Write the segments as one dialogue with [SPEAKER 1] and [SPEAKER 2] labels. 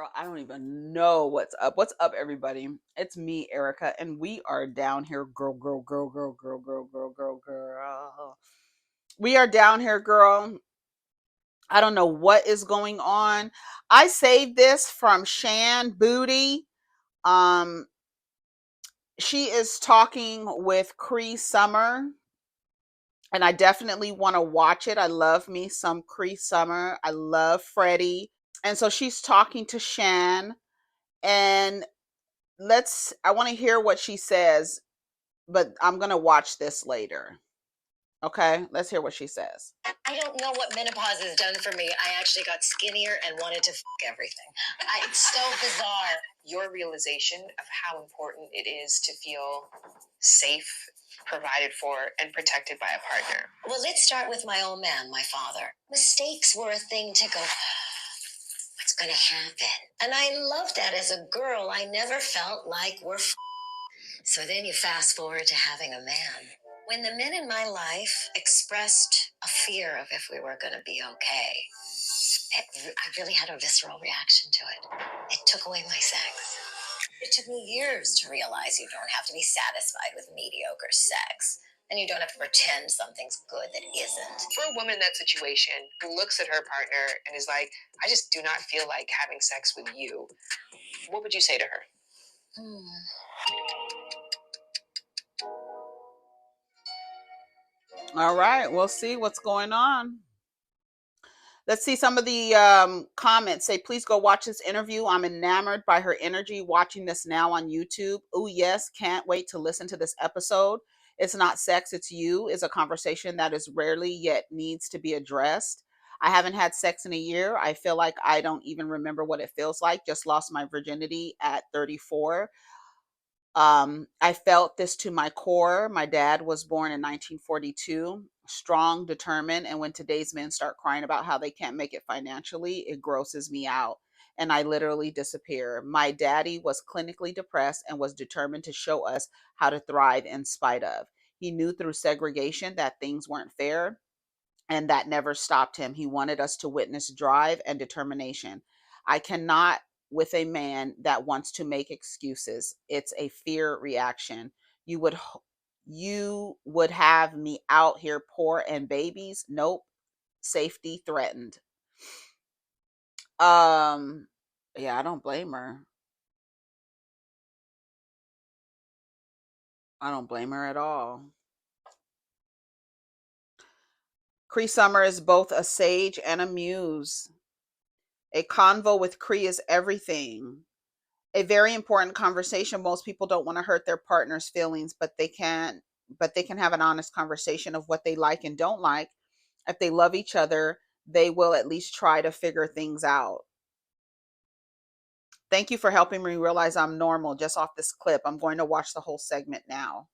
[SPEAKER 1] Girl, I don't even know what's up. What's up, everybody? It's me, Erica, and we are down here, girl. We are down here, girl. I don't know what is going on. I saved this from Shan Booty. Um, she is talking with Cree Summer, and I definitely want to watch it. I love me some Cree Summer. I love Freddie. And so she's talking to Shan, and I want to hear what she says, but I'm going to watch this later. Okay, let's hear what she says.
[SPEAKER 2] I don't know what menopause has done for me. I actually got skinnier and wanted to everything. It's so bizarre. Your realization of how important it is to feel safe, provided for, and protected by a partner. Well, let's start with my old man, my father. Mistakes were a thing to go, what's going to happen? And I loved that as a girl. I never felt like So then you fast forward to having a man. When the men in my life expressed a fear of if we were going to be okay, I really had a visceral reaction to it. It took away my sex. It took me years to realize you don't have to be satisfied with mediocre sex. And you don't have to pretend something's good that isn't. For a woman in that situation who looks at her partner and is like, I just do not feel like having sex with you, what would you say to her?
[SPEAKER 1] All right, we'll see what's going on. Let's see some of the comments. Say, please go watch this interview. I'm enamored by her energy watching this now on YouTube. Oh, yes. Can't wait to listen to this episode. It's not sex, it's you is a conversation that is rarely yet needs to be addressed. I haven't had sex in a year. I feel like I don't even remember what it feels like. Just lost my virginity at 34. I felt this to my core. My dad was born in 1942, strong, determined, and when today's men start crying about how they can't make it financially, it grosses me out, and I literally disappear. My daddy was clinically depressed and was determined to show us how to thrive in spite of. He knew through segregation that things weren't fair, and that never stopped him. He wanted us to witness drive and determination. I cannot with a man that wants to make excuses. It's a fear reaction. You would have me out here poor and babies? Nope. Safety threatened. Yeah, I don't blame her. I don't blame her at all. Cree Summer is both a sage and a muse. A convo with Cree is everything. A very important conversation. Most people don't want to hurt their partner's feelings, but they can have an honest conversation of what they like and don't like. If they love each other, they will at least try to figure things out. Thank you for helping me realize I'm normal just off this clip. I'm going to watch the whole segment now.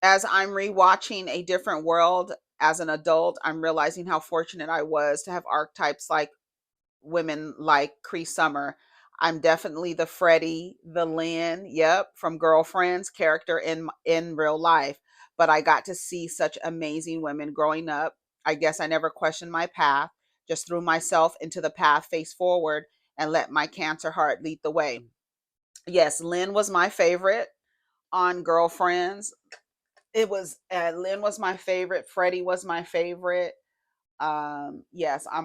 [SPEAKER 1] As I'm rewatching A Different World as an adult, I'm realizing how fortunate I was to have archetypes like women like Cree Summer. I'm definitely the Freddie, the Lynn, yep, from Girlfriends character in real life. But I got to see such amazing women growing up. I guess I never questioned my path, just threw myself into the path face forward and let my cancer heart lead the way. Yes, Lynn was my favorite on Girlfriends. It was Lynn was my favorite. Freddie was my favorite. Yes, I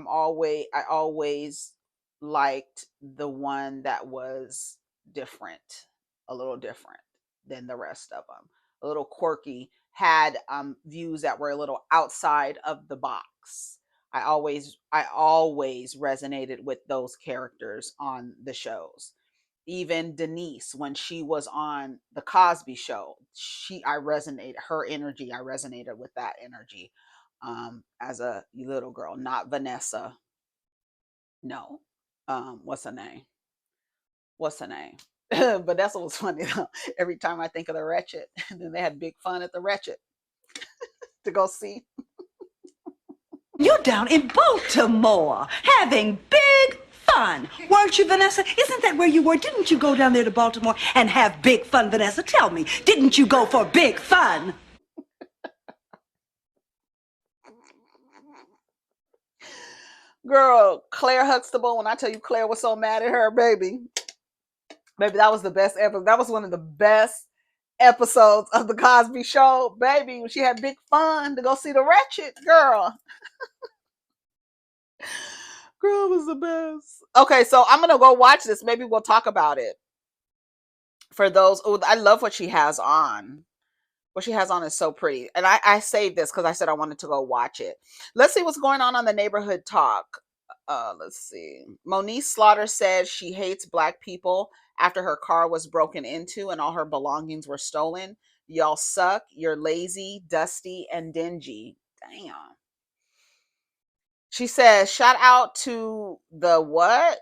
[SPEAKER 1] always liked the one that was different, a little different than the rest of them, a little quirky, had views that were a little outside of the box. I always resonated with those characters on the shows. Even Denise, when she was on the Cosby Show, her energy, I resonated with that energy. As a little girl, not Vanessa. No. What's her name? But that's what was funny though. Every time I think of the Wretched, and then they had big fun at the Wretched to go see.
[SPEAKER 3] You're down in Baltimore having big fun, weren't you, Vanessa? Isn't that where you were? Didn't you go down there to Baltimore and have big fun, Vanessa? Tell me, didn't you go for big fun?
[SPEAKER 1] Girl, Claire Huxtable, when I tell you Claire was so mad at her, baby. Baby, that was the best ever. That was one of the best episodes of the Cosby Show, baby. When she had big fun to go see the Wretched, girl. Girl was the best. Okay, so I'm gonna go watch this. Maybe we'll talk about it. For those, oh, I love what she has on. What she has on is so pretty. And I saved this because I said I wanted to go watch it. Let's see what's going on the neighborhood talk. Let's see. Moniece Slaughter said she hates black people after her car was broken into and all her belongings were stolen. Y'all suck. You're lazy, dusty, and dingy. Damn. She says, shout out to the what?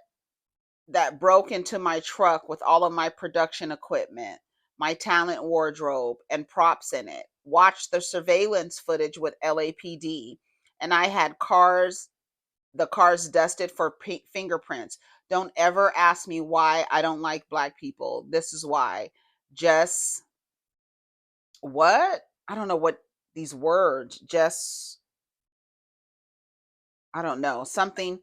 [SPEAKER 1] That broke into my truck with all of my production equipment, my talent wardrobe, and props in it. Watched the surveillance footage with LAPD, and I had the cars dusted for fingerprints. Don't ever ask me why I don't like black people. This is why. Just what? I don't know what these words. Just I don't know, something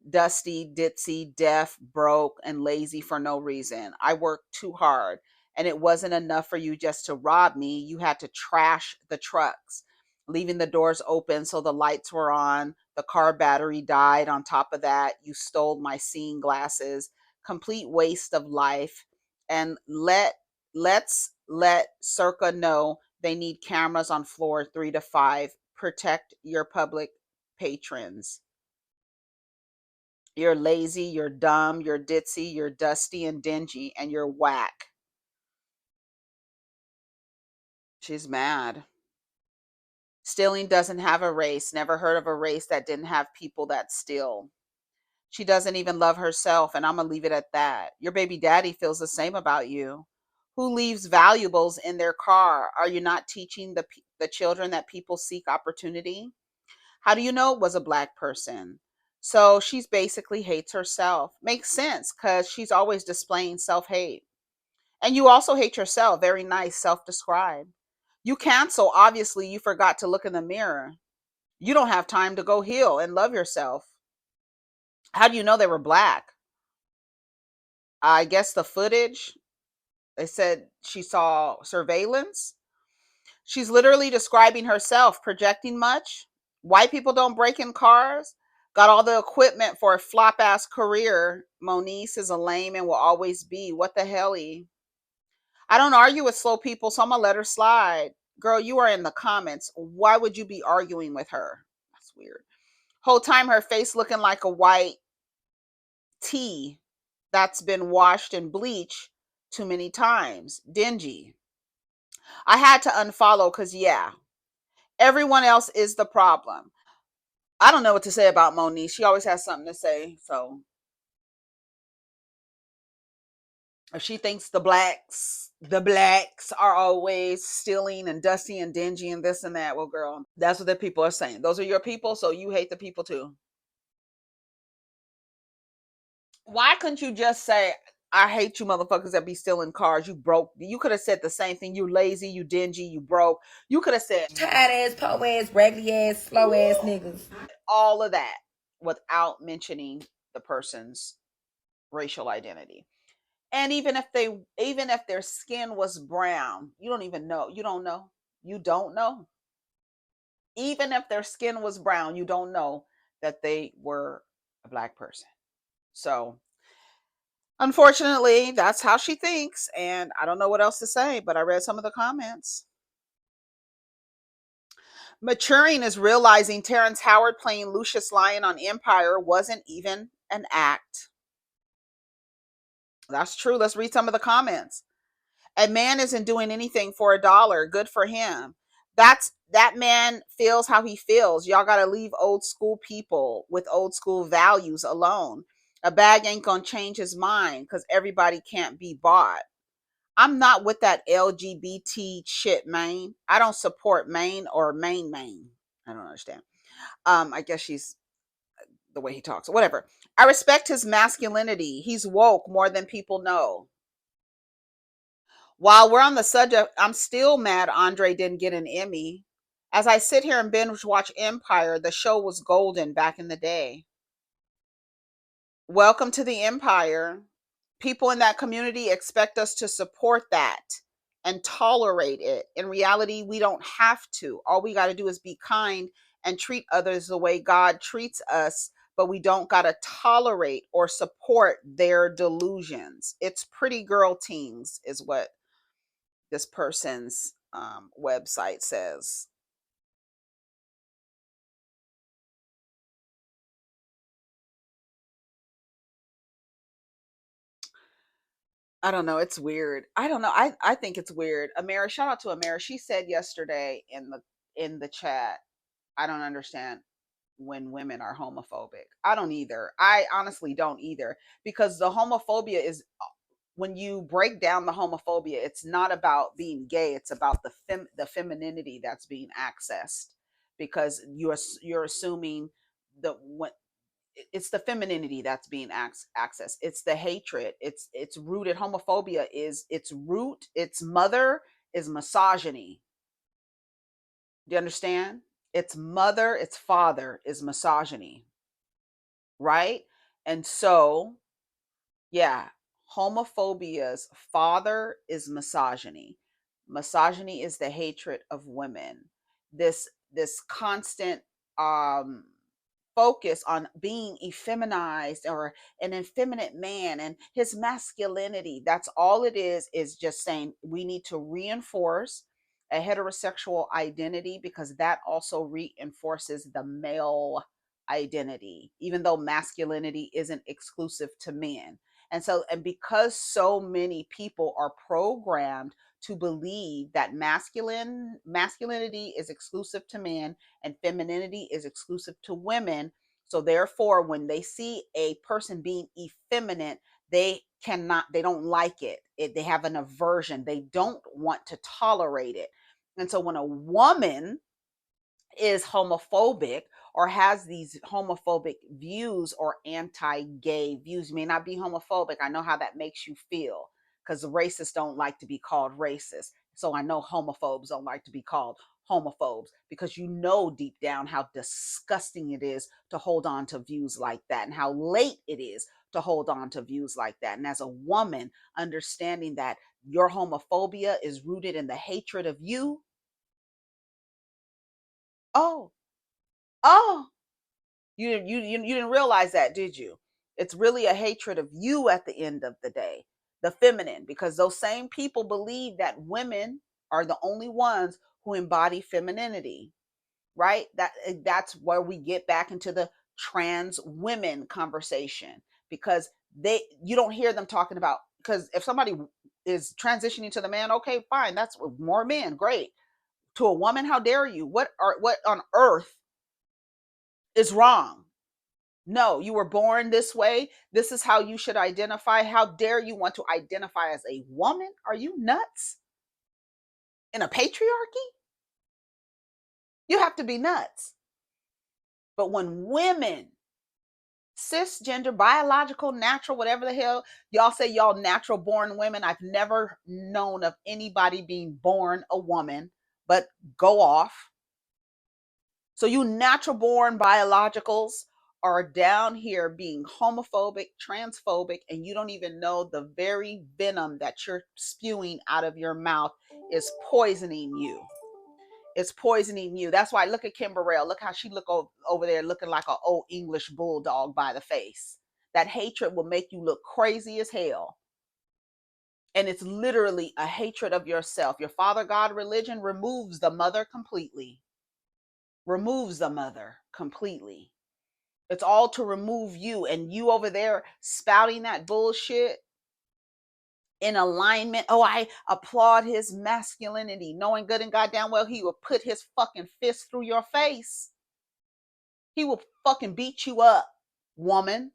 [SPEAKER 1] dusty, ditzy, deaf, broke, and lazy for no reason. I worked too hard, and it wasn't enough for you just to rob me. You had to trash the trucks, leaving the doors open so the lights were on. The car battery died. On top of that, you stole my seeing glasses. Complete waste of life. And let's let Circa know they need cameras on floor 3 to 5. Protect your public patrons. You're lazy, you're dumb, you're ditzy, you're dusty and dingy, and you're whack. She's mad. Stealing doesn't have a race. Never heard of a race that didn't have people that steal. She doesn't even love herself, and I'm going to leave it at that. Your baby daddy feels the same about you. Who leaves valuables in their car? Are you not teaching the children that people seek opportunity? How do you know it was a black person? So she's basically hates herself. Makes sense because she's always displaying self hate. And you also hate yourself. Very nice, self described. You cancel. Obviously, you forgot to look in the mirror. You don't have time to go heal and love yourself. How do you know they were black? I guess the footage, they said she saw surveillance. She's literally describing herself, projecting much. White people don't break in cars. Got all the equipment for a flop ass career. Moniece is a lame and will always be. What the hell? I don't argue with slow people, so I'm gonna let her slide. Girl, you are in the comments. Why would you be arguing with her? That's weird. Whole time her face looking like a white tea that's been washed in bleach too many times. Dingy. I had to unfollow because, yeah, everyone else is the problem. I don't know what to say about Moniece. She always has something to say. So if she thinks the blacks are always stealing and dusty and dingy and this and that, well, girl, that's what the people are saying. Those are your people, so you hate the people too. Why couldn't you just say, I hate you motherfuckers that be stealing cars. You broke. You could have said the same thing. You lazy, you dingy, you broke. You could have said
[SPEAKER 2] Tired ass, po ass, raggedy ass, slow ass niggas.
[SPEAKER 1] all of that without mentioning the person's racial identity. And even if their skin was brown, you don't even know. You don't know. You don't know. Even if their skin was brown, you don't know that they were a black person. So unfortunately, that's how she thinks. And I don't know what else to say, but I read some of the comments. Maturing is realizing Terrence Howard playing Lucius Lyon on Empire wasn't even an act. That's true. Let's read some of the comments. A man isn't doing anything for $1. Good for him. That man feels how he feels. Y'all gotta leave old school people with old school values alone. A bag ain't gonna change his mind because everybody can't be bought. I'm not with that LGBT shit, man. I don't support Maine or Maine. I don't understand. I guess she's the way he talks. Whatever. I respect his masculinity. He's woke more than people know. While we're on the subject, I'm still mad Andre didn't get an Emmy. As I sit here and binge watch Empire, the show was golden back in the day. Welcome to the empire. People in that community expect us to support that and tolerate it. In reality, we don't have to. All we got to do is be kind and treat others the way God treats us, but we don't got to tolerate or support their delusions. It's pretty girl teens, is what this person's website says. I don't know. It's weird. I don't know. I think it's weird. Amara, shout out to Amara. She said yesterday in the chat, I don't understand when women are homophobic. I don't either. I honestly don't either, because the homophobia is, when you break down the homophobia, it's not about being gay. It's about the femininity that's being accessed, because you're assuming the what it's the femininity that's being accessed. It's the hatred. It's rooted. Homophobia is its root. Its mother is misogyny. Do you understand? Its mother, its father is misogyny, right? And so, yeah, homophobia's father is misogyny. Misogyny is the hatred of women. This constant um focus on being effeminized, or an effeminate man and his masculinity. That's all it is just saying we need to reinforce a heterosexual identity, because that also reinforces the male identity, even though masculinity isn't exclusive to men. And so, and because so many people are programmed to believe that masculinity is exclusive to men and femininity is exclusive to women, so therefore when they see a person being effeminate, they don't like it. They have an aversion. They don't want to tolerate it. And so when a woman is homophobic or has these homophobic views or anti-gay views, you may not be homophobic. I know how that makes you feel, because racists don't like to be called racist. So I know homophobes don't like to be called homophobes, because you know deep down how disgusting it is to hold on to views like that, and how late it is to hold on to views like that. And as a woman, understanding that your homophobia is rooted in the hatred of you. Oh, oh, you didn't realize that, did you? It's really a hatred of you at the end of the day, the feminine, because those same people believe that women are the only ones who embody femininity, right? That's where we get back into the trans women conversation, because you don't hear them talking about, because if somebody is transitioning to the man, okay, fine, that's more men, great. To a woman, how dare you? What on earth is wrong? No, you were born this way. This is how you should identify. How dare you want to identify as a woman? Are you nuts? In a patriarchy? You have to be nuts. But when women, cisgender, biological, natural, whatever the hell, y'all say y'all natural born women, I've never known of anybody being born a woman, but go off. So you natural born biologicals are down here being homophobic, transphobic, and you don't even know the very venom that you're spewing out of your mouth is poisoning you. It's poisoning you. That's why, look at Kim Burrell. Look how she look over there looking like an old English bulldog by the face. That hatred will make you look crazy as hell. And it's literally a hatred of yourself. Your father God religion removes the mother completely. Removes the mother completely. It's all to remove you, and you over there spouting that bullshit in alignment. Oh, I applaud his masculinity, knowing good and goddamn well he will put his fucking fist through your face. He will fucking beat you up, woman,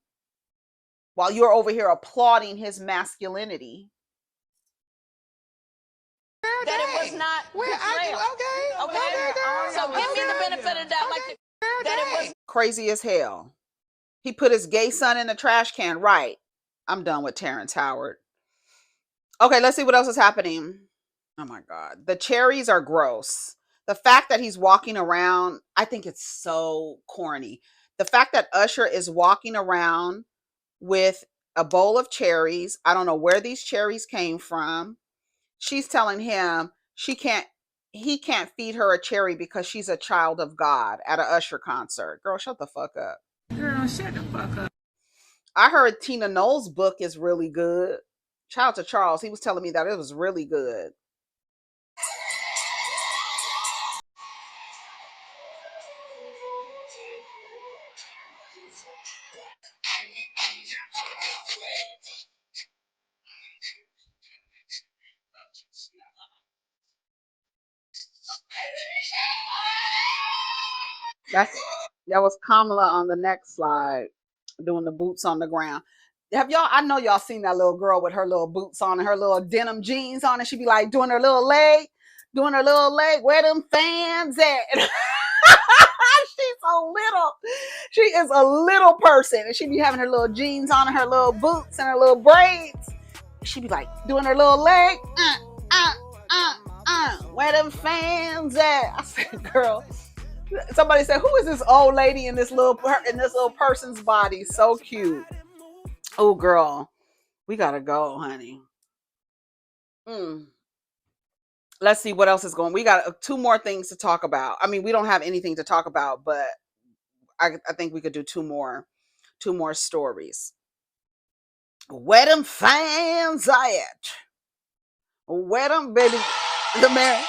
[SPEAKER 1] while you're over here applauding his masculinity.
[SPEAKER 2] That it was not betrayal. Okay. So give me the benefit of that. Like that it was
[SPEAKER 1] Crazy as hell. He put his gay son in the trash can. Right. I'm done with Terrence Howard. Okay, let's see what else is happening. Oh my God. The cherries are gross. The fact that he's walking around, I think it's so corny. The fact that Usher is walking around with a bowl of cherries. I don't know where these cherries came from. She's telling him he can't feed her a cherry because she's a child of God at an Usher concert. Girl, shut the fuck up.
[SPEAKER 4] Girl, shut the fuck up.
[SPEAKER 1] I heard Tina Knowles' book is really good. Shout out to Charles. He was telling me that it was really good. That was Kamala on the next slide doing the boots on the ground. Have y'all? I know y'all seen that little girl with her little boots on and her little denim jeans on, and she be like doing her little leg. Where them fans at? She's so little. She is a little person, and she be having her little jeans on and her little boots and her little braids. She be like doing her little leg. Where them fans at? I said, girl. Somebody said, "Who is this old lady in this little person's body? So cute." Oh, girl, we gotta go, honey. Let's see what else is going. We got 2 more things to talk about. I mean, we don't have anything to talk about, but I think we could do 2 more stories. Where them fans at? Where them baby? The man.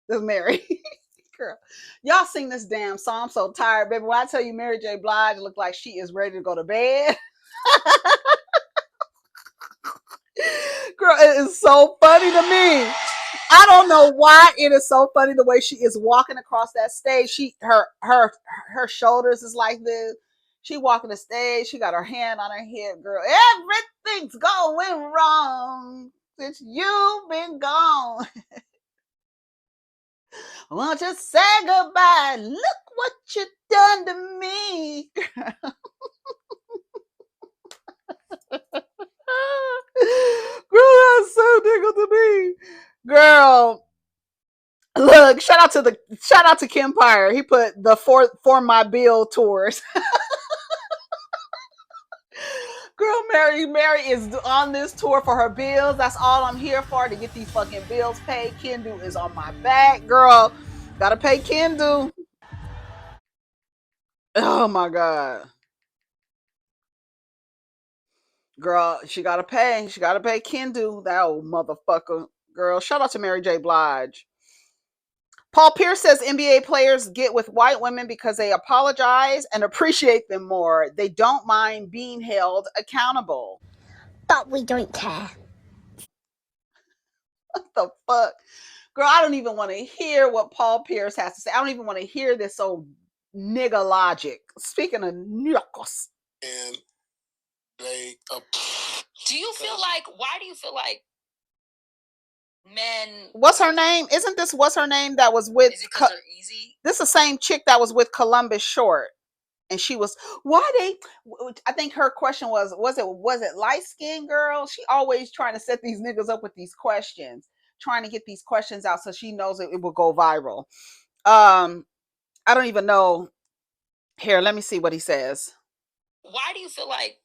[SPEAKER 1] This Mary. Girl, y'all sing this damn song. I'm so tired, baby. When I tell you Mary J. Blige look like she is ready to go to bed. Girl, it is so funny to me. I don't know why it is so funny the way she is walking across that stage. Her shoulders is like this. She walking the stage. She got her hand on her hip. Girl, everything's going wrong since you've been gone. Won't you say goodbye? Look what you done to me. Girl, that's so tickled to me. Girl, look, shout out to Kim Pyre. He put the for my bill tours. Girl, Mary is on this tour for her bills. That's all I'm here for, to get these fucking bills paid. Kendu is on my back, girl. Gotta pay Kendu. Oh my god. Girl, she gotta pay. She gotta pay Kendu, that old motherfucker. Girl, shout out to Mary J. Blige. Paul Pierce says NBA players get with white women because they apologize and appreciate them more. They don't mind being held accountable.
[SPEAKER 5] But we don't care.
[SPEAKER 1] What the fuck? Girl, I don't even want to hear what Paul Pierce has to say. I don't even want to hear this old nigga logic. Speaking of knuckles.
[SPEAKER 6] And they
[SPEAKER 2] why do you feel like men?
[SPEAKER 1] What's her name? Isn't this what's her name that was with?
[SPEAKER 2] Is it because they're easy?
[SPEAKER 1] This is the same chick that was with Columbus Short, and she was I think her question was it light skinned girl? She always trying to set these niggas up with these questions, trying to get these questions out so she knows it will go viral. I don't even know. Here, let me see what he says.
[SPEAKER 2] Why do you feel like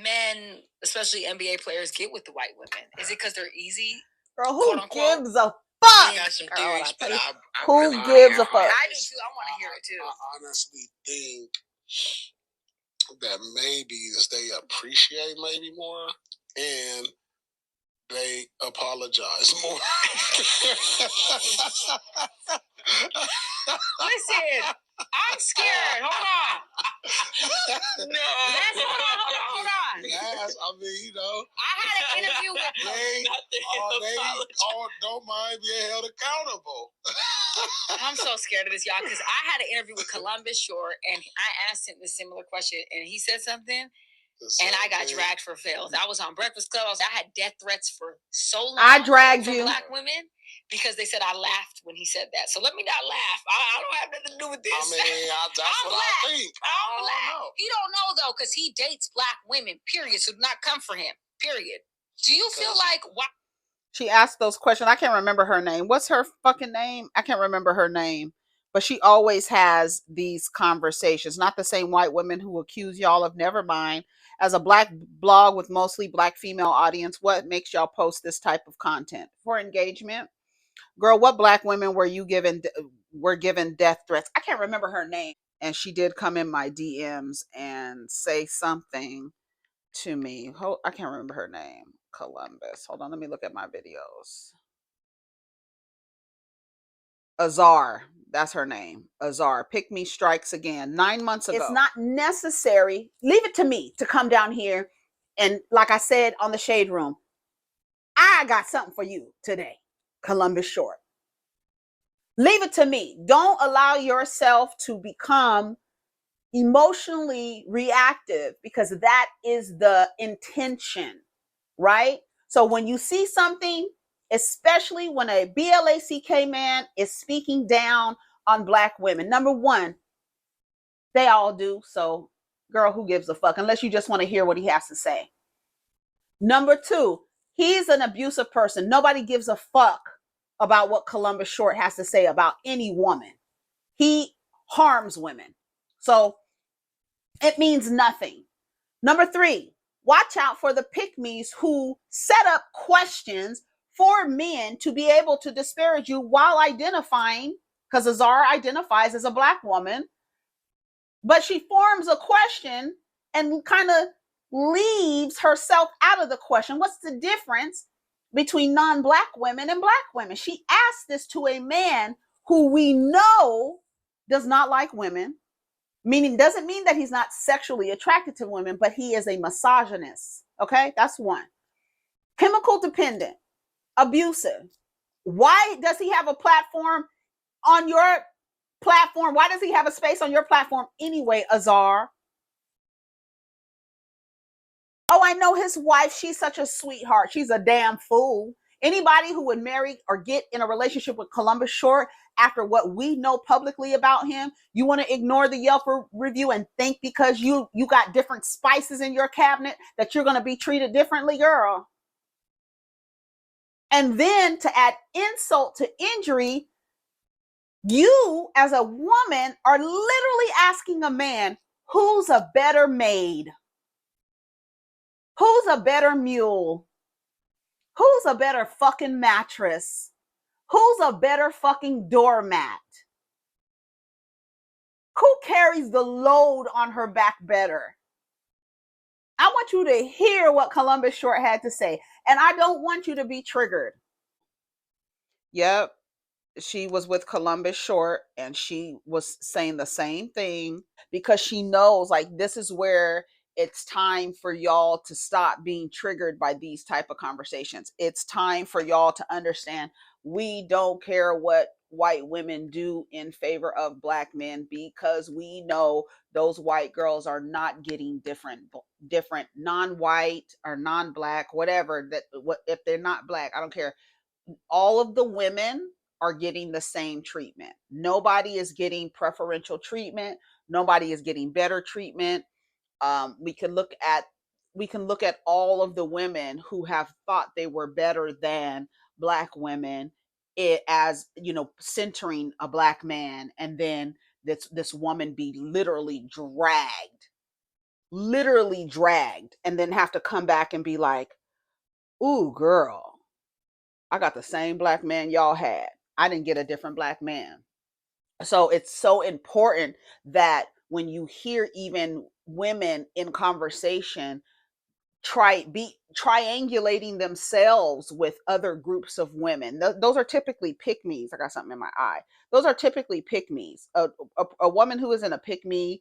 [SPEAKER 2] men, especially NBA players, get with the white women? Is it because they're easy?
[SPEAKER 1] Girl, who gives a fuck? I
[SPEAKER 6] got some theories, but
[SPEAKER 1] who gives a fuck?
[SPEAKER 2] I do too. I want to hear it too.
[SPEAKER 6] I honestly think that maybe they appreciate maybe more and they apologize more.
[SPEAKER 2] Listen, I'm scared. Hold on. No. Hold on.
[SPEAKER 6] I mean, you know.
[SPEAKER 2] I had an interview with
[SPEAKER 6] don't mind being held accountable.
[SPEAKER 2] I'm so scared of this, y'all, because I had an interview with Columbus Short, and I asked him the similar question, and he said something, and I got dragged for fails. I was on Breakfast Club. I had death threats for so long.
[SPEAKER 1] I dragged
[SPEAKER 2] from
[SPEAKER 1] you.
[SPEAKER 2] Black women because they said I laughed when he said that. So let me not laugh. I don't have nothing to do with this.
[SPEAKER 6] I mean, that's what I think.
[SPEAKER 2] I'm black. He don't know, though, because he dates Black women, period, so do not come for him, period. Do you feel like... why?
[SPEAKER 1] She asked those questions. I can't remember her name. What's her fucking name? I can't remember her name. But she always has these conversations. Not the same white women who accuse y'all of, never mind. As a black blog with mostly black female audience, what makes y'all post this type of content? For engagement? Girl, what black women were given death threats? I can't remember her name. And she did come in my DMs and say something to me. I can't remember her name. Columbus. Hold on, let me look at my videos. Azar, that's her name. Azar. Pick Me strikes again 9 months ago. It's not necessary. Leave it to me to come down here and, like I said on the Shade Room, I got something for you today, Columbus Short. Leave it to me. Don't allow yourself to become emotionally reactive, because that is the intention, right? So when you see something, especially when a BLACK man is speaking down on black women, number one, they all do. So girl, who gives a fuck? Unless you just want to hear what he has to say. Number two, he's an abusive person. Nobody gives a fuck about what Columbus Short has to say about any woman. He harms women. So it means nothing. Number three, watch out for the pick-me's who set up questions for men to be able to disparage you while identifying, because Azar identifies as a black woman, but she forms a question and kind of leaves herself out of the question. What's the difference between non-black women and black women? She asked this to a man who we know does not like women, meaning doesn't mean that he's not sexually attracted to women, but he is a misogynist. Okay, that's one. Chemical dependent, abusive. Why does he have a platform on your platform? Why does he have a space on your platform anyway, Azar? Oh, I know his wife. She's such a sweetheart. She's a damn fool. Anybody who would marry or get in a relationship with Columbus Short after what we know publicly about him, you want to ignore the Yelp review and think because you got different spices in your cabinet that you're going to be treated differently, girl. And then to add insult to injury, you as a woman are literally asking a man, who's a better maid? Who's a better mule? Who's a better fucking mattress? Who's a better fucking doormat? Who carries the load on her back better? I want you to hear what Columbus Short had to say, and I don't want you to be triggered. Yep, she was with Columbus Short, and she was saying the same thing because she knows, like, this is where it's time for y'all to stop being triggered by these type of conversations. It's time for y'all to understand we don't care what white women do in favor of black men, because we know those white girls are not getting different non-white or non-black, whatever, that what if they're not black, I don't care. All of the women are getting the same treatment. Nobody is getting preferential treatment. Nobody is getting better treatment. We can look at all of the women who have thought they were better than black women, as centering a black man, and then this woman be literally dragged, and then have to come back and be like, ooh, girl, I got the same black man y'all had. I didn't get a different black man. So it's so important that when you hear even women in conversation triangulating themselves with other groups of women, those are typically pick-me's. I got something in my eye. Those are typically pick-me's. A woman who is in a pick-me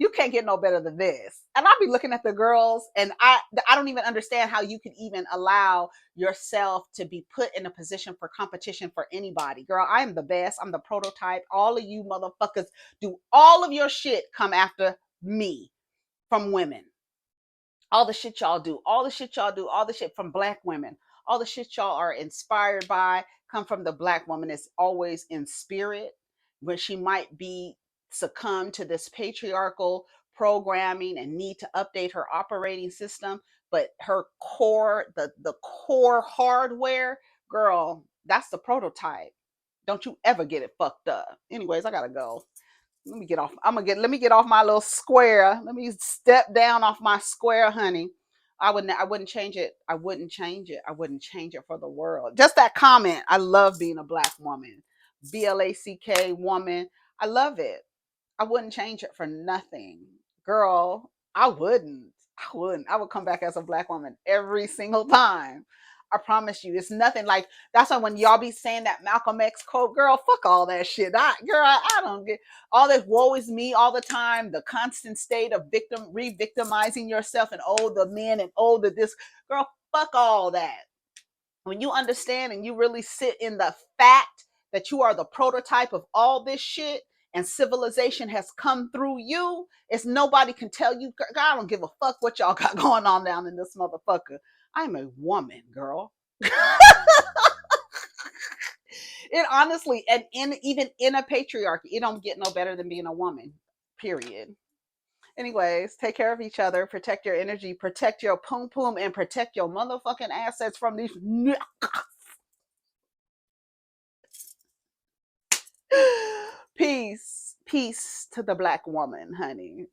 [SPEAKER 1] You can't get no better than this. And I'll be looking at the girls, and I don't even understand how you could even allow yourself to be put in a position for competition for anybody. Girl, I am the best. I'm the prototype. All of you motherfuckers do all of your shit come after me from women. All the shit y'all do, all the shit y'all do, all the shit from black women, all the shit y'all are inspired by come from the black woman. It's always in spirit, where she might be succumb to this patriarchal programming and need to update her operating system, but her core, the core hardware, girl, that's the prototype. Don't you ever get it fucked up. Anyways, I gotta go. Let me get off. Let me get off my little square. Let me step down off my square, honey. I wouldn't change it. I wouldn't change it. I wouldn't change it for the world. Just that comment. I love being a black woman. BLACK woman. I love it. I wouldn't change it for nothing. Girl, I wouldn't. I wouldn't. I would come back as a black woman every single time. I promise you. It's nothing like that's why when y'all be saying that Malcolm X quote, girl, fuck all that shit. I don't get all this woe is me all the time, the constant state of re-victimizing yourself and oh the men and oh the this. Girl, fuck all that. When you understand and you really sit in the fact that you are the prototype of all this shit and civilization has come through you, it's nobody can tell you, I don't give a fuck what y'all got going on down in this motherfucker. I'm a woman, girl. It honestly, and even in a patriarchy, it don't get no better than being a woman, period. Anyways, take care of each other, protect your energy, protect your poom poom, and protect your motherfucking assets from these. Peace. Peace to the black woman, honey.